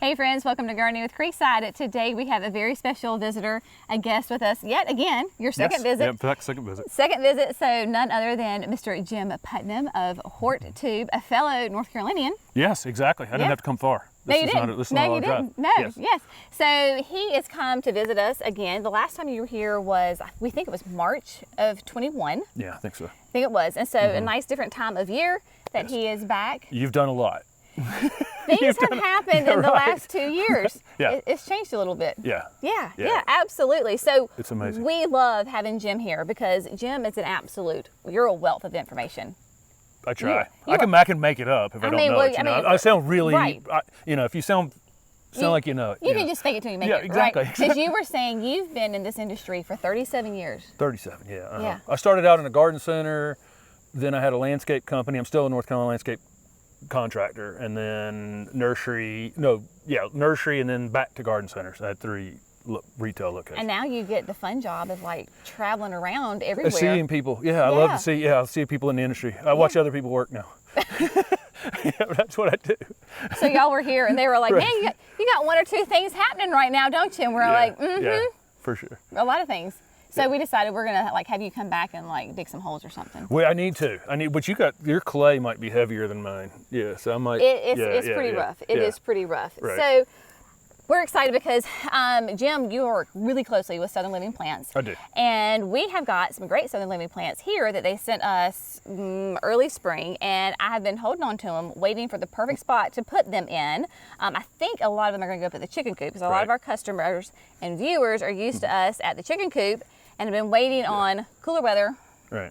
Hey friends, welcome to Gardening with Creekside. Today we have a very special visitor, a guest with us yet again, your second visit. Yeah, in fact, second visit. Second visit, so none other than Mr. Jim Putnam of HortTube, a fellow North Carolinian. Yes, exactly. I didn't have to come far. No, you didn't. No, you didn't. No, yes. So he has come to visit us again. The last time you were here was, we think it was March of 21. Yeah, I think so. I think it was. And so a nice different time of year that he is back. You've done a lot. Things have happened in the last 2 years. Yeah. It's changed a little bit. Yeah, Absolutely. So it's amazing. We love having Jim here because Jim is an absolute, you're a wealth of information. I try. I can make it up if I don't know it. I sound really, if you sound like you know it. You can just fake it till you make it, exactly. right? Because you were saying you've been in this industry for 37 years. 37, yeah. I started out in a garden center, then I had a landscape company. I'm still a North Carolina landscape contractor, and then nursery, and then back to garden centers. I had 3 retail locations. And now you get the fun job of like traveling around everywhere. Seeing people, I love to see, I see people in the industry. I watch other people work now. That's what I do. So y'all were here and they were like, man, you got 1 or 2 things happening right now, don't you? And we're like, yeah, for sure. A lot of things. So we decided we're gonna like have you come back and like dig some holes or something. Well, I need to, but your clay might be heavier than mine. Yeah, so I might. It's pretty rough. It is pretty rough. Right. So we're excited because Jim, you work really closely with Southern Living Plants. I do. And we have got some great Southern Living plants here that they sent us early spring, and I have been holding on to them, waiting for the perfect spot to put them in. I think a lot of them are going to go up at the chicken coop because a lot of our customers and viewers are used to us at the chicken coop and have been waiting on cooler weather,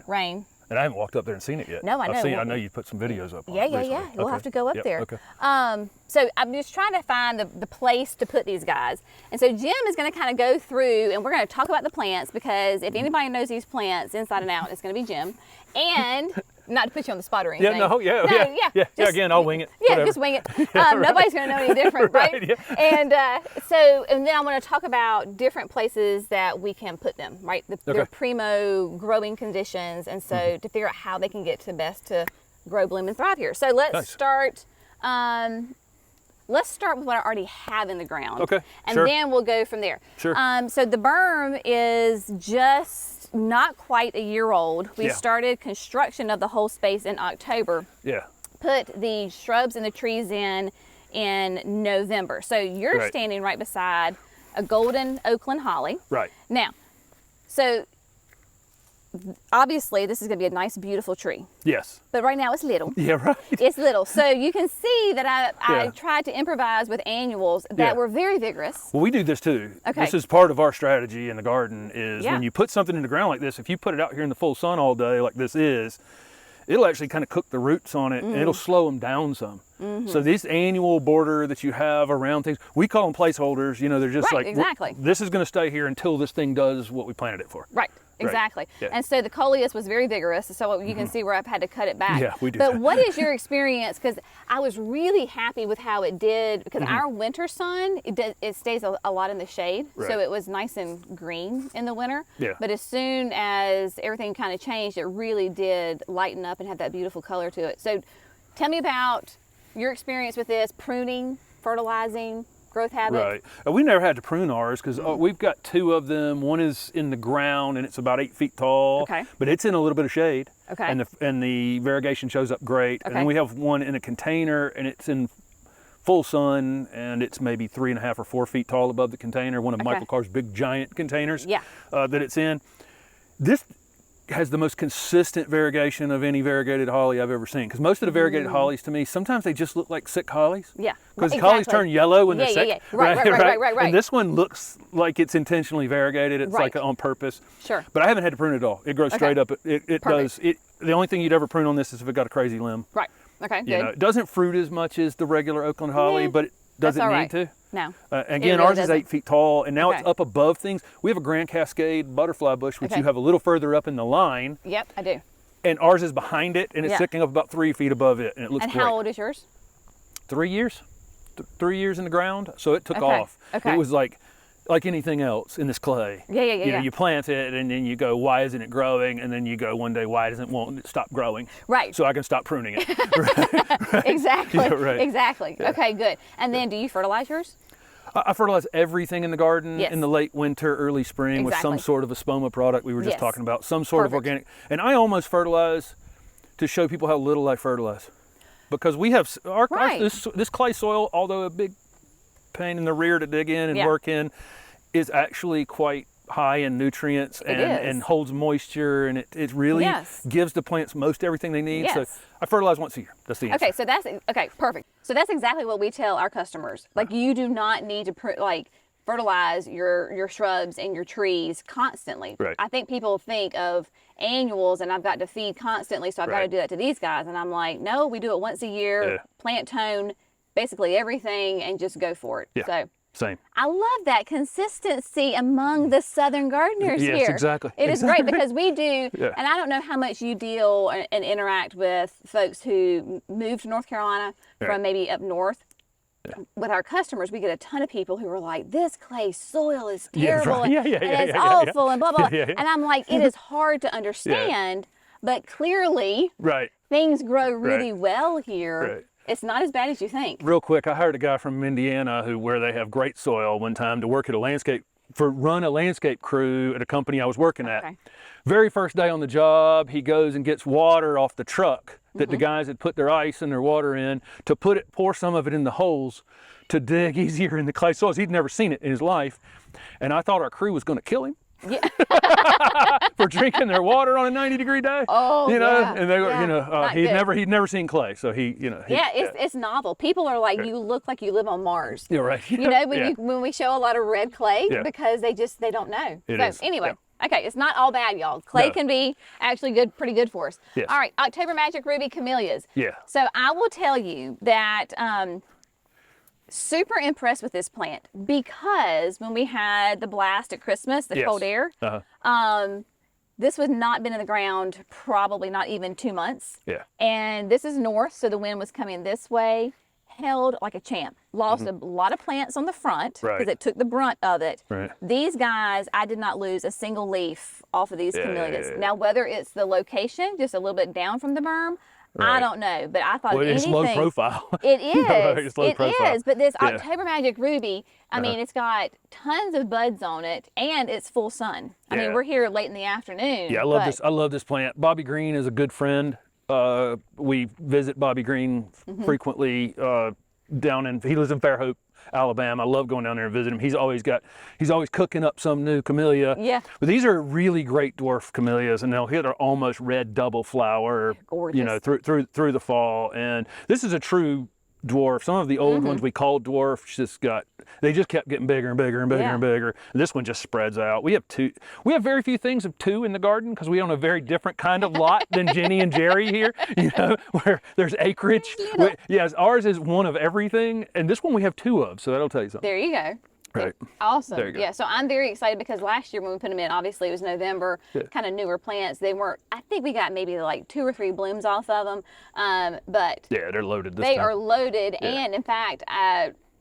rain. And I haven't walked up there and seen it yet. No, I know. I know you put some videos up. Yeah. We'll have to go up there. Okay. So I'm just trying to find the place to put these guys. And so Jim is going to kind of go through, and we're going to talk about the plants, because if anybody knows these plants inside and out, it's going to be Jim. And not to put you on the spot or anything. Again, I'll wing it. Yeah, Whatever. just wing it. Nobody's going to know any different, right? And and then I want to talk about different places that we can put them, right? Their primo growing conditions, and so to figure out how they can get to best to grow, bloom, and thrive here. So let's start. Let's start with what I already have in the ground. Okay. And then we'll go from there. Sure. So the berm is just not quite a year old. We started construction of the whole space in October. Yeah. Put the shrubs and the trees in November. So you're standing right beside a golden Oakland holly. Right. Now, so obviously this is going to be a nice, beautiful tree. Yes. But right now it's little. Yeah, right. It's little. So you can see that I tried to improvise with annuals that were very vigorous. Well, we do this too. Okay. This is part of our strategy in the garden is when you put something in the ground like this, if you put it out here in the full sun all day like this is, it'll actually kind of cook the roots on it and it'll slow them down some. So this annual border that you have around things, we call them placeholders. You know, they're just this is going to stay here until this thing does what we planted it for. Right. Exactly. Yeah. And so the coleus was very vigorous, so you can see where I've had to cut it back. Yeah, we do. But what is your experience? Because I was really happy with how it did, because our winter sun, it stays a lot in the shade, so it was nice and green in the winter. Yeah. But as soon as everything kind of changed, it really did lighten up and have that beautiful color to it. So tell me about your experience with this, pruning, fertilizing, growth habits. Right. We never had to prune ours because we've got 2 of them. One is in the ground and it's about 8 feet tall. Okay. But it's in a little bit of shade. Okay. And the variegation shows up great. Okay. And then we have one in a container and it's in full sun and it's maybe 3.5 or 4 feet tall above the container. One of Michael Carr's big giant containers that it's in. This has the most consistent variegation of any variegated holly I've ever seen. Because most of the variegated hollies to me, sometimes they just look like sick hollies. Yeah. Because hollies turn yellow when they're sick. Yeah. Right. And this one looks like it's intentionally variegated. It's like on purpose. Sure. But I haven't had to prune it at all. It grows straight up. It does. The only thing you'd ever prune on this is if it got a crazy limb. Right. Okay, good. You know, it doesn't fruit as much as the regular Oakland holly, but it doesn't need to. No. Again, ours is 8 feet tall, and now it's up above things. We have a Grand Cascade butterfly bush, which you have a little further up in the line. Yep, I do. And ours is behind it, and it's sticking up about 3 feet above it, and it looks great. And how old is yours? 3 years. 3 years in the ground, so it took off. It was like like anything else in this clay. Yeah. You plant it and then you go, why isn't it growing? And then you go one day, why doesn't it stop growing? Right. So I can stop pruning it. Right. Exactly. Yeah, right. Exactly. Yeah. Okay, good. And then do you fertilize yours? I fertilize everything in the garden in the late winter, early spring with some sort of a spoma product we were just talking about, some sort of organic. And I almost fertilize to show people how little I fertilize. Because we have this clay soil, although a big pain in the rear to dig in and work in, is actually quite high in nutrients and holds moisture, and it really gives the plants most everything they need. So I fertilize once a year. That's the answer. Okay, so that's perfect. So that's exactly what we tell our customers. Like, you do not need to fertilize your shrubs and your trees constantly. Right. I think people think of annuals and I've got to feed constantly, so I've got to do that to these guys. And I'm like, no, we do it once a year, plant tone, basically everything, and just go for it. Yeah. So same. I love that consistency among the Southern gardeners here. Yes, exactly. It is great because we do, and I don't know how much you deal and interact with folks who move to North Carolina from maybe up north. With our customers, we get a ton of people who are like, this clay soil is terrible and it's awful and blah, blah. And I'm like, it is hard to understand, but clearly things grow really well here. Right. It's not as bad as you think. Real quick, I hired a guy from Indiana where they have great soil one time to work at run a landscape crew at a company I was working at. Very first day on the job, he goes and gets water off the truck that the guys had put their ice and their water in to pour some of it in the holes to dig easier in the clay soils. He'd never seen it in his life. And I thought our crew was going to kill him. For drinking their water on a 90-degree day. Oh, and they were, he'd never seen clay, so it's novel. People are like, you look like you live on Mars. You're right. When we show a lot of red clay because they don't know. Anyway. Okay, it's not all bad, y'all. Clay can be actually pretty good for us. Yes. All right, October Magic Ruby Camellias. Yeah. So I will tell you that super impressed with this plant because when we had the blast at Christmas, the cold air, this was not been in the ground probably not even 2 months. Yeah. And this is north, so the wind was coming this way. Held like a champ. Lost a lot of plants on the front because it took the brunt of it. Right. These guys, I did not lose a single leaf off of these camellias. Now, whether it's the location, just a little bit down from the berm, I don't know. But I thought it's low profile. It is. It's low profile. But this October Magic Ruby, I mean, it's got tons of buds on it, and it's full sun. I mean, we're here late in the afternoon. Yeah, I love this plant. Bobby Green is a good friend. We visit Bobby Green frequently he lives in Fairhope, Alabama. I love going down there and visiting him. He's always cooking up some new camellia. Yeah. But these are really great dwarf camellias, and they'll hit an almost red double flower, gorgeous. Through the fall. And this is a true dwarf. Some of the old ones we called dwarfs they just kept getting bigger and bigger and bigger and bigger. And this one just spreads out. We have very few things of two in the garden because we own a very different kind of lot than Jenny and Jerry here, where there's acreage. Yes, ours is one of everything, and this one we have two of, so that'll tell you something. There you go. Right. Awesome. There you go. Yeah, so I'm very excited because last year when we put them in, obviously it was November, kind of newer plants. They weren't, I think we got maybe like 2 or 3 blooms off of them, but yeah, they're loaded this time. They are loaded, and in fact,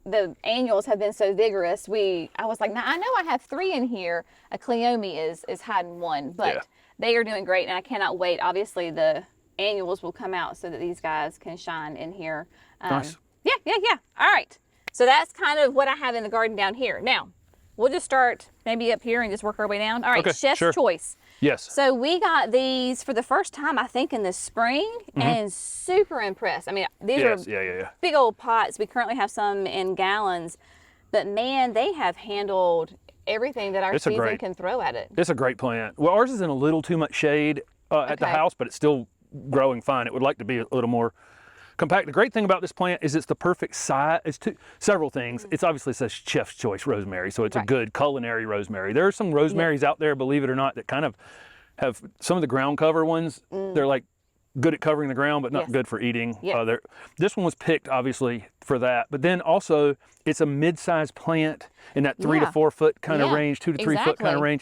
the annuals have been so vigorous. I was like, now I know I have 3 in here. A Cleome is hiding 1, but they are doing great, and I cannot wait. Obviously, the annuals will come out so that these guys can shine in here. Nice. Yeah. All right. So that's kind of what I have in the garden down here. Now, we'll just start maybe up here and just work our way down. All right, Chef's Choice. Yes. So we got these for the first time, I think, in the spring, and super impressed. I mean, these are big old pots. We currently have some in gallons, but man, they have handled everything that our season can throw at it. It's a great plant. Well, ours is in a little too much shade at the house, but it's still growing fine. It would like to be a little more compact. The great thing about this plant is it's the perfect size. It's several things. It's obviously says Chef's Choice rosemary, so it's a good culinary rosemary. There are some rosemaries out there, believe it or not, that kind of have some of the ground cover ones. They're like good at covering the ground, but not good for eating. This one was picked obviously for that, but then also it's a mid-sized plant in that 3 to 4 foot kind of range, 2 to 3 foot kind of range.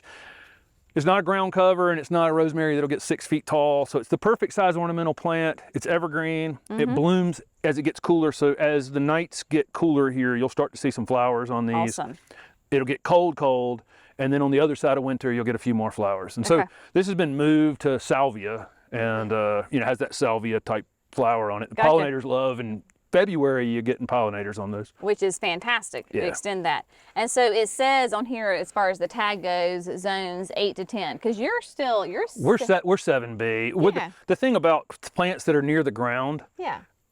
It's not a ground cover, and it's not a rosemary that'll get 6 feet tall. So it's the perfect size ornamental plant. It's evergreen. It blooms as it gets cooler. So as the nights get cooler here, you'll start to see some flowers on these. Awesome. it'll get cold, and then on the other side of winter, you'll get a few more flowers. And so this has been moved to salvia, and has that salvia type flower on it. The pollinators love, and February you're getting pollinators on those, which is fantastic to extend that. And so it says on here, as far as the tag goes, zones 8 to 10, because we're 7B. The thing about plants that are near the ground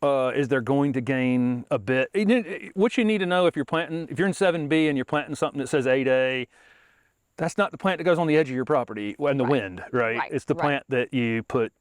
is they're going to gain a bit. What you need to know if you're in 7B and you're planting something that says 8A, that's not the plant that goes on the edge of your property and the wind, right? It's the plant that you put.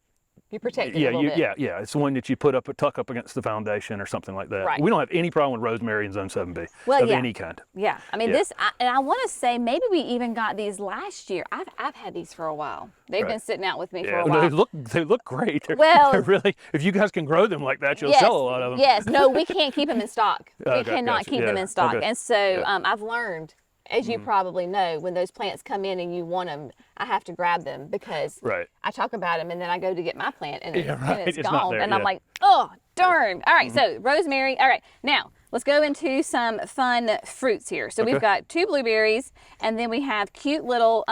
You protect it a little bit. Yeah. It's the one that you put tuck up against the foundation or something like that. Right. We don't have any problem with rosemary in zone 7B of any kind. Yeah. I mean, and I want to say maybe we even got these last year. I've had these for a while. They've been sitting out with me for a while. They look great. Well, really, if you guys can grow them like that, you'll sell a lot of them. Yes. No, we can't keep them in stock. We cannot keep them in stock. Okay. And so I've learned, as you probably know, when those plants come in and you want them, I have to grab them because I talk about them and then I go to get my plant and, it's gone. And I'm like, oh, darn. All right, so rosemary. All right, now let's go into some fun fruits here. So we've got 2 blueberries, and then we have cute little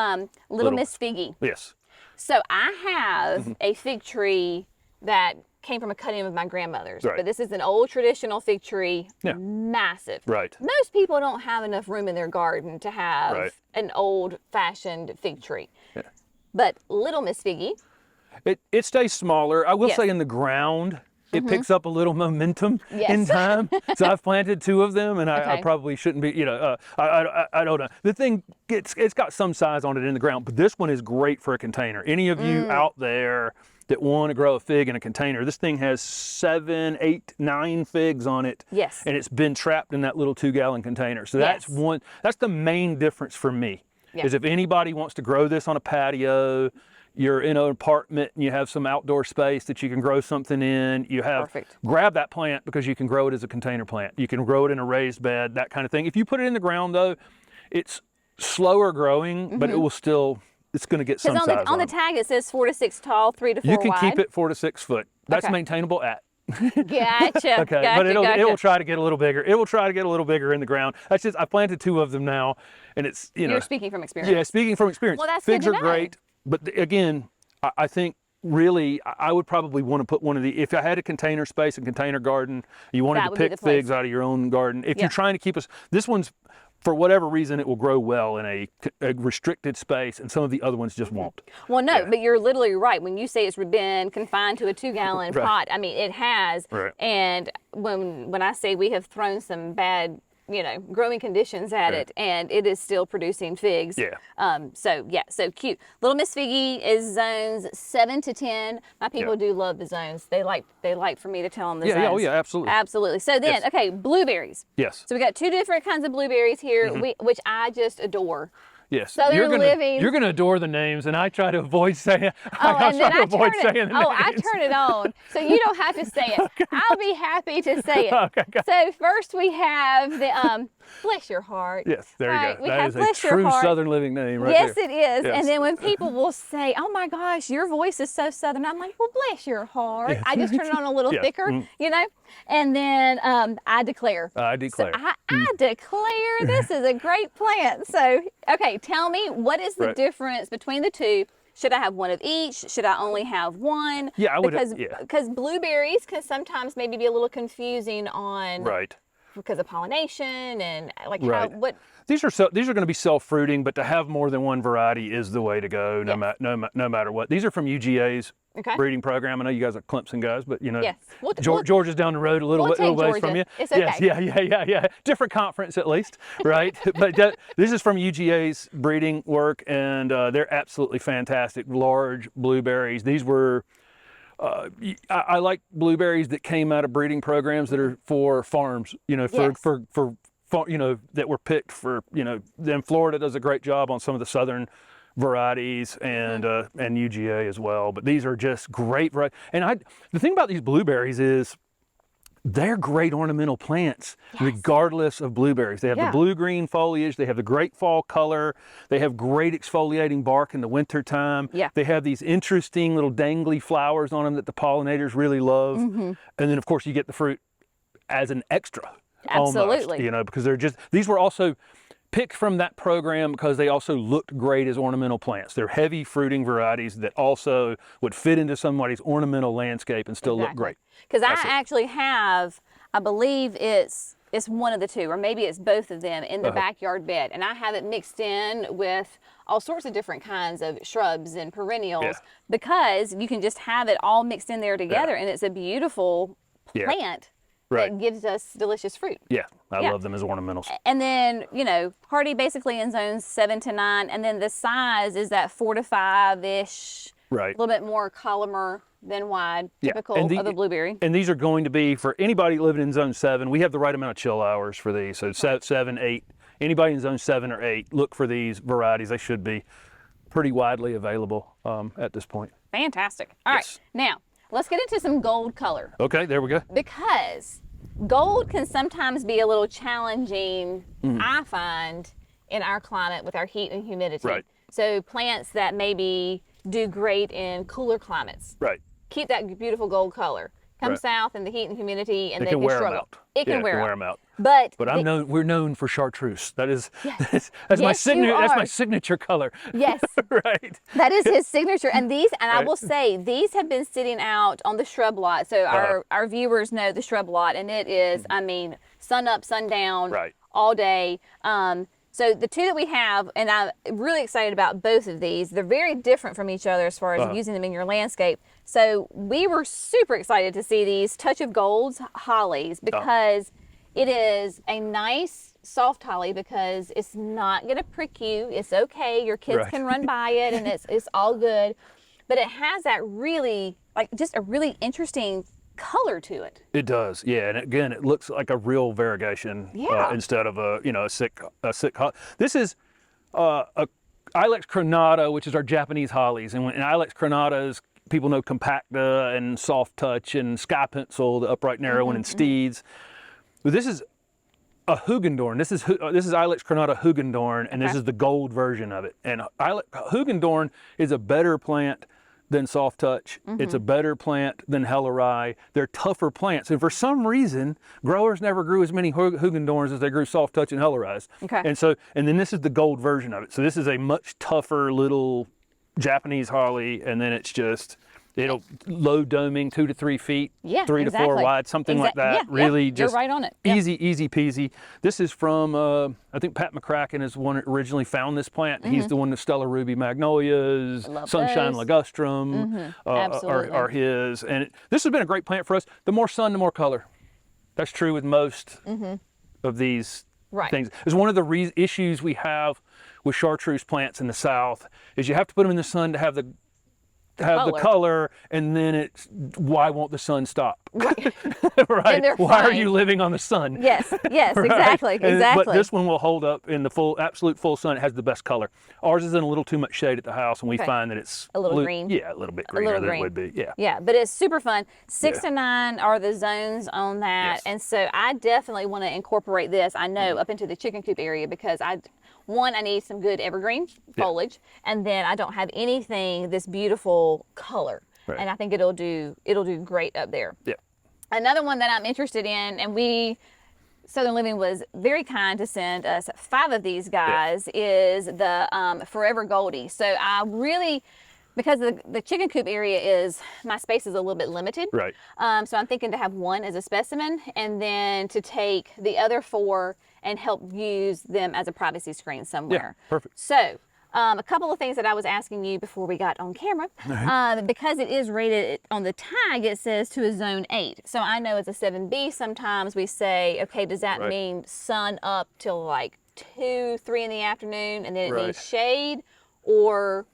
Miss Figgy. Yes. So I have a fig tree that came from a cutting of my grandmother's, but this is an old traditional fig tree, massive. Right. Most people don't have enough room in their garden to have an old-fashioned fig tree. Yeah. But little Miss Figgy, it stays smaller. I will say in the ground, it picks up a little momentum in time. So I've planted 2 of them, and I probably shouldn't be, I don't know. The thing, it's got some size on it in the ground, but this one is great for a container. Any of you out there that want to grow a fig in a container, this thing has 7, 8, 9 figs on it. Yes. And it's been trapped in that little 2-gallon container. So that's the main difference for me, is if anybody wants to grow this on a patio, you're in an apartment and you have some outdoor space that you can grow something in, grab that plant because you can grow it as a container plant. You can grow it in a raised bed, that kind of thing. If you put it in the ground though, it's slower growing, but it will still, it's going to get some size on the tag it says 4 to 6 tall, 3 to 4 wide. You can keep it 4 to 6 foot. That's maintainable at. Gotcha. But it will try to get a little bigger. It will try to get a little bigger in the ground. That's just, I planted 2 of them now, and it's You're speaking from experience. Yeah, speaking from experience. Well, that's Figs are great, but again, I think really I would probably want to put one of the, if I had a container space and container garden, you wanted to pick figs out of your own garden. If you're trying to keep this one's, for whatever reason, it will grow well in a restricted space, and some of the other ones just won't. Well, no, but you're literally right. When you say it's been confined to a 2-gallon pot, I mean, it has. Right. And when I say we have thrown some bad, growing conditions at it, and it is still producing figs. Yeah. So cute. Little Miss Figgy is zones 7 to 10. My people do love the zones. They like for me to tell them the zones. Yeah, oh yeah, absolutely. Absolutely. So then, okay, blueberries. Yes. So we got 2 different kinds of blueberries here, which I just adore. Yes, Southern Living. You're gonna adore the names, and I try to avoid saying. I turn it on, so you don't have to say it. Okay. I'll be happy to say it. Okay. So first we have the Bless Your Heart. Yes, there you go. That is a true Southern Living name, right there. Yes, it is. Yes. And then when people will say, "Oh my gosh, your voice is so Southern," I'm like, "Well, bless your heart." Yes. I just turn it on a little thicker, And then I declare. I declare. So I declare this is a great plant. So, okay, tell me, what is the difference between the 2? Should I have one of each? Should I only have one? Yeah, I would. Because blueberries can sometimes maybe be a little confusing on. Right. Because of pollination and These are going to be self-fruiting, but to have more than one variety is the way to go, no matter what. These are from UGA's breeding program. I know you guys are Clemson guys, but Georgia's down the road a little ways from you. It's okay. Yes, yeah. Different conference at least, right? But this is from UGA's breeding work, and they're absolutely fantastic. Large blueberries. These were. I like blueberries that came out of breeding programs that are for farms, for that were picked for, then Florida does a great job on some of the southern varieties and UGA as well. But these are just great. And the thing about these blueberries is they're great ornamental plants, regardless of blueberries. They have the blue-green foliage. They have the great fall color. They have great exfoliating bark in the wintertime. Yeah. They have these interesting little dangly flowers on them that the pollinators really love. And then, of course, you get the fruit as an extra. Absolutely. Almost, because they're just, these were also picked from that program because they also looked great as ornamental plants. They're heavy fruiting varieties that also would fit into somebody's ornamental landscape and still look great. Because I actually have, I believe it's one of the two, or maybe it's both of them in the backyard bed. And I have it mixed in with all sorts of different kinds of shrubs and perennials because you can just have it all mixed in there together and it's a beautiful plant that gives us delicious fruit. Yeah, I love them as ornamentals. And then, you know, hardy basically in zones 7 to 9. And then the size is that 4 to 5-ish, a little bit more columnar than wide, typical of the blueberry. And these are going to be, for anybody living in zone 7, we have the right amount of chill hours for these. So 7, 8, anybody in zone 7 or 8, look for these varieties. They should be pretty widely available at this point. Fantastic. All right, now let's get into some gold color. Okay, there we go. Because gold can sometimes be a little challenging, I find, in our climate with our heat and humidity. Right. So plants that maybe do great in cooler climates. Right. Keep that beautiful gold color. Come south in the heat and humidity, and they can wear struggle. them out. It can wear them out. But we're known for chartreuse. That is that's my signature. That's my signature color. Yes. Right. That is his signature. And these, and I will say, these have been sitting out on the shrub lot. So our viewers know the shrub lot, and it is, I mean, sun up, sun down, all day. So the two that we have, and I'm really excited about both of these, they're very different from each other as far as using them in your landscape. So we were super excited to see these Touch of Gold's hollies because it is a nice soft holly because it's not going to prick you. It's okay. Your kids can run by it and it's all good. But it has that really, like, just a really interesting color to it. It does, yeah. And again, it looks like a real variegation instead of a sick. This is Ilex crenata, which is our Japanese hollies, and Ilex crenata is, people know compacta and soft touch and sky pencil, the upright narrow one, and steeds. But this is a Hugendorn. This is Ilex crenata Hugendorn, and this is the gold version of it. And Hugendorn is a better plant than soft touch. It's a better plant than Hellerai. They're tougher plants, and for some reason, growers never grew as many Hugendorns as they grew soft touch and Hellerais. And then this is the gold version of it. So this is a much tougher little Japanese holly, and then it's just, it'll low doming 2 to 3 feet, 3 to 4 wide, something like that. Really just you're right on it. Easy peasy. This is from, I think Pat McCracken is the one that originally found this plant. He's the one that Stella Ruby Magnolias, Sunshine Ligustrum are his. And this has been a great plant for us. The more sun, the more color. That's true with most of these things. It's one of the issues we have with chartreuse plants in the South is you have to put them in the sun to have the color, and then it's, why won't the sun stop? Right. Why are you living on the sun? Yes, exactly. But this one will hold up in the absolute full sun. It has the best color. Ours is in a little too much shade at the house, and we find that it's a little green. Yeah, a little bit greener than it would be. Yeah, but it's super fun. 6 to 9 are the zones on that, and so I definitely want to incorporate this, I know, up into the chicken coop area because I need some good evergreen foliage, and then I don't have anything this beautiful color, and I think it'll do great up there. Another one that I'm interested in, and Southern Living was very kind to send us 5 of these guys, is the Forever Goldie. So I really, because the chicken coop area my space is a little bit limited. So I'm thinking to have 1 as a specimen, and then to take the other 4 and help use them as a privacy screen somewhere. Perfect. So a couple of things that I was asking you before we got on camera, because it is rated on the tag, it says to a zone 8. So I know as a 7B, sometimes we say, okay, does that mean sun up till like 2, 3 in the afternoon, and then it needs shade, or?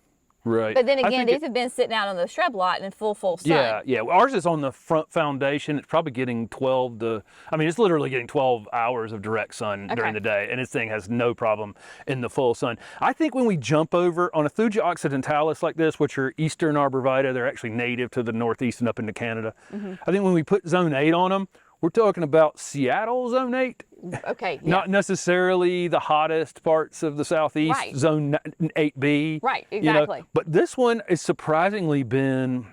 But then again, these have been sitting out on the shrub lot in full sun. Yeah. Ours is on the front foundation. It's probably getting it's literally getting 12 hours of direct sun during the day, and this thing has no problem in the full sun. I think when we jump over on a Thuja occidentalis like this, which are Eastern Arborvitae, they're actually native to the Northeast and up into Canada. I think when we put zone 8 on them, we're talking about Seattle zone 8. Not necessarily the hottest parts of the Southeast, zone 8B. Exactly. But this one has surprisingly been,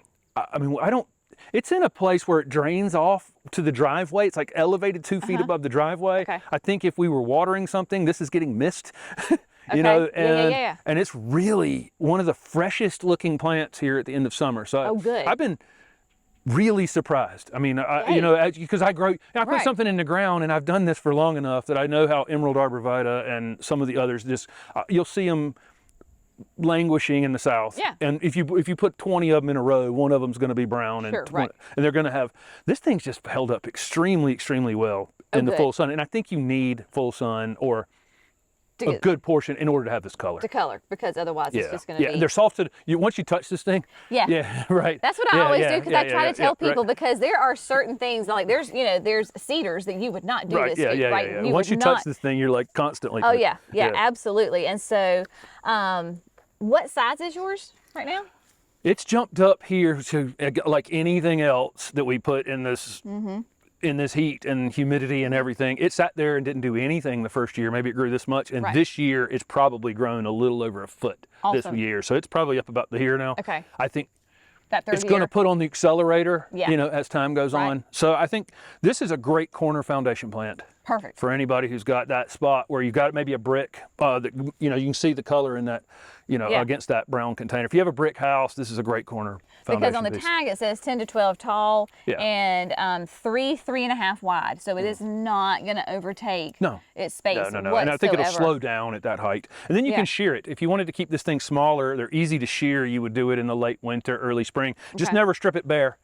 It's in a place where it drains off to the driveway. It's like elevated 2 feet above the driveway. Okay. I think if we were watering something, this is getting missed. You okay. know, and, yeah. And it's really one of the freshest looking plants here at the end of summer. So good. I've been really surprised. I mean, you know, because I put something in the ground, and I've done this for long enough that I know how Emerald Arborvitae and some of the others just, you'll see them languishing in the south. Yeah. And if you put 20 of them in a row, one of them's going to be brown, and and they're going to have, this thing's just held up extremely, extremely well in the full sun. And I think you need full sun or a good portion in order to have this color. To color, because otherwise it's just going to be. Yeah, and they're soft. Once you touch this thing. Yeah. Yeah, right. That's what I always do, because I try to tell people, because there are certain things, like there's cedars that you would not do this to, right? Yeah. Once you touch this thing, you're like constantly. Oh yeah, absolutely. And so, what size is yours right now? It's jumped up here to like anything else that we put in this. In this heat and humidity and everything. It sat there and didn't do anything the first year. Maybe it grew this much. And this year it's probably grown a little over a foot this year. So it's probably up about here now. Okay. I think that it's going to put on the accelerator, you know, as time goes on. So I think this is a great corner foundation plant. Perfect. For anybody who's got that spot where you've got maybe a brick, that, you know, you can see the color in that, you know, against that brown container. If you have a brick house, this is a great corner foundation Because on the piece. tag it says 10 to 12 tall and 3.5 wide. So it is not going to overtake its space whatsoever. And I think it'll slow down at that height. And then you can shear it. If you wanted to keep this thing smaller, they're easy to shear. You would do it in the late winter, early spring. Just never strip it bare.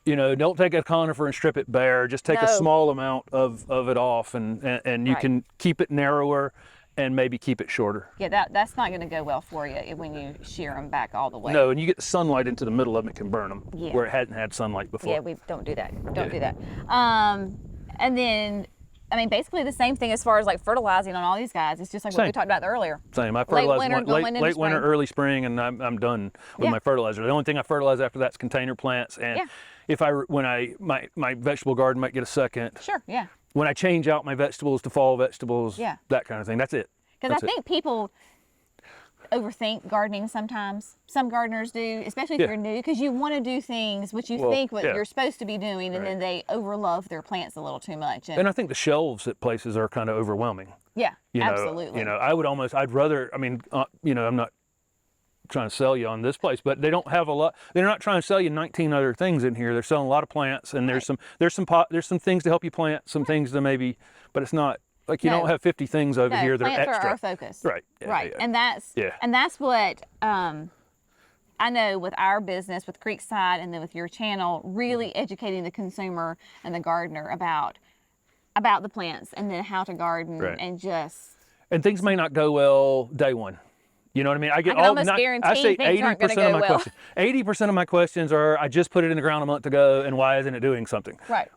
You know, don't take a conifer and strip it bare. Just take a small amount of it off, and you can keep it narrower and maybe keep it shorter. Yeah, that's not going to go well for you when you shear them back all the way. No, and you get the sunlight into the middle of them, it can burn them where it hadn't had sunlight before. Yeah, we don't do that. Don't do that. And then, I mean, basically the same thing as far as like fertilizing on all these guys. It's just like what we talked about earlier. Same. I fertilize late winter, early spring, and I'm done with my fertilizer. The only thing I fertilize after that's container plants, and if my vegetable garden might get a second. Sure. Yeah. When I change out my vegetables to fall vegetables, that kind of thing. That's it. Because I think people overthink gardening sometimes. Some gardeners do, especially if you're new, because you want to do things which you think what you're supposed to be doing, and then they overlove their plants a little too much. And I think the shelves at places are kind of overwhelming. Yeah, absolutely. You know, I'd rather, I mean, you know, I'm not trying to sell you on this place, but they don't have a lot. They're not trying to sell you 19 other things in here. They're selling a lot of plants, and there's some things to help you plant, some things to maybe, but it's not like you don't have 50 things over here that are extra. Plants are our focus. Right. And that's what I know with our business, with Creekside, and then with your channel, really educating the consumer and the gardener about the plants, and then how to garden, and things may not go well day one. You know what I mean? I say 80% of my questions. 80% of my questions are, I just put it in the ground a month ago, and why isn't it doing something? Right.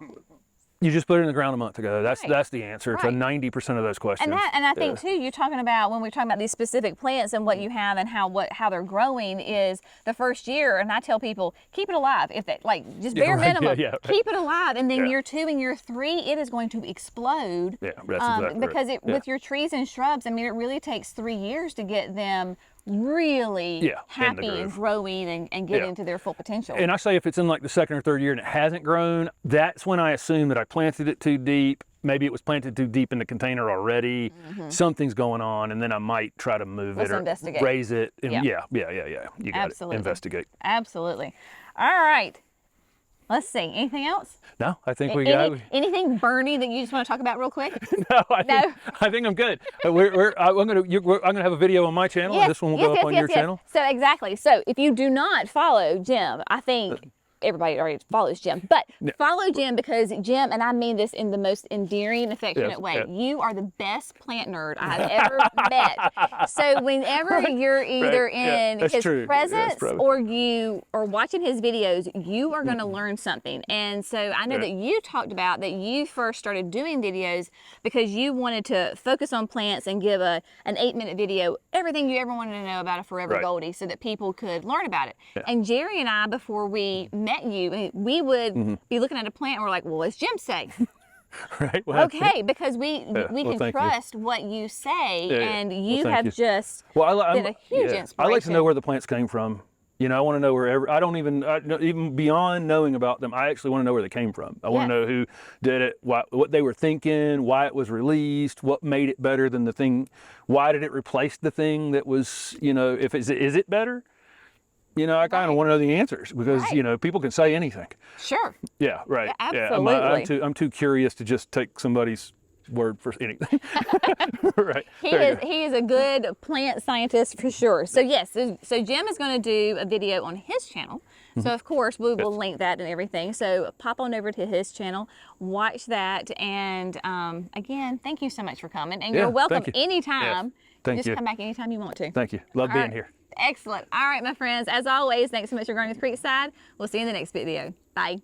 You just put it in the ground a month ago. That's the answer to 90% of those questions. And I think too, you're talking about, when we're talking about these specific plants and what you have and how they're growing, is the first year. And I tell people, keep it alive. If they just bare minimum, keep it alive. And then year 2 and year 3, it is going to explode. Yeah, that's exactly because with your trees and shrubs, I mean, it really takes 3 years to get them really happy and growing and getting to their full potential. And I say if it's in like the 2nd or 3rd year and it hasn't grown, that's when I assume that I planted it too deep. Maybe it was planted too deep in the container already. Something's going on, and then I might try to move it or raise it. And You got to investigate. Absolutely. All right. Let's see. Anything else? No, I think we got it. Anything Bernie that you just want to talk about real quick? No, I think I'm good. I'm gonna have a video on my channel, and this one will go up on your channel. So exactly. So if you do not follow Jim, I think everybody already follows Jim, but follow Jim, because Jim, and I mean this in the most endearing, affectionate way, you are the best plant nerd I have ever met. So whenever you're either in his presence or you are watching his videos, you are going to learn something. And so I know that you talked about that you first started doing videos because you wanted to focus on plants and give an 8-minute video, everything you ever wanted to know about a Forever Goldie, so that people could learn about it. And Jerry and I, before we met you, we would be looking at a plant and we're like, well, what's Jim say? Well, okay, because we can trust what you say, and you have just been a huge inspiration. I like to know where the plants came from. You know, I want to know wherever, even beyond knowing about them, I actually want to know where they came from. I want to know who did it, what they were thinking, why it was released, what made it better than the thing, why did it replace the thing that was, you know, is it better? You know, I kind of want to know the answers because, you know, people can say anything. Sure. Yeah, right. Yeah, absolutely. I'm too curious to just take somebody's word for anything. Right. He is a good plant scientist for sure. So yes, so Jim is going to do a video on his channel. So of course we will link that and everything. So pop on over to his channel, watch that, and again, thank you so much for coming. And you're welcome anytime. Thank you. Just come back anytime you want to. Thank you. Love being here. Excellent. All right, my friends. As always, thanks so much for growing with Creekside. We'll see you in the next video. Bye.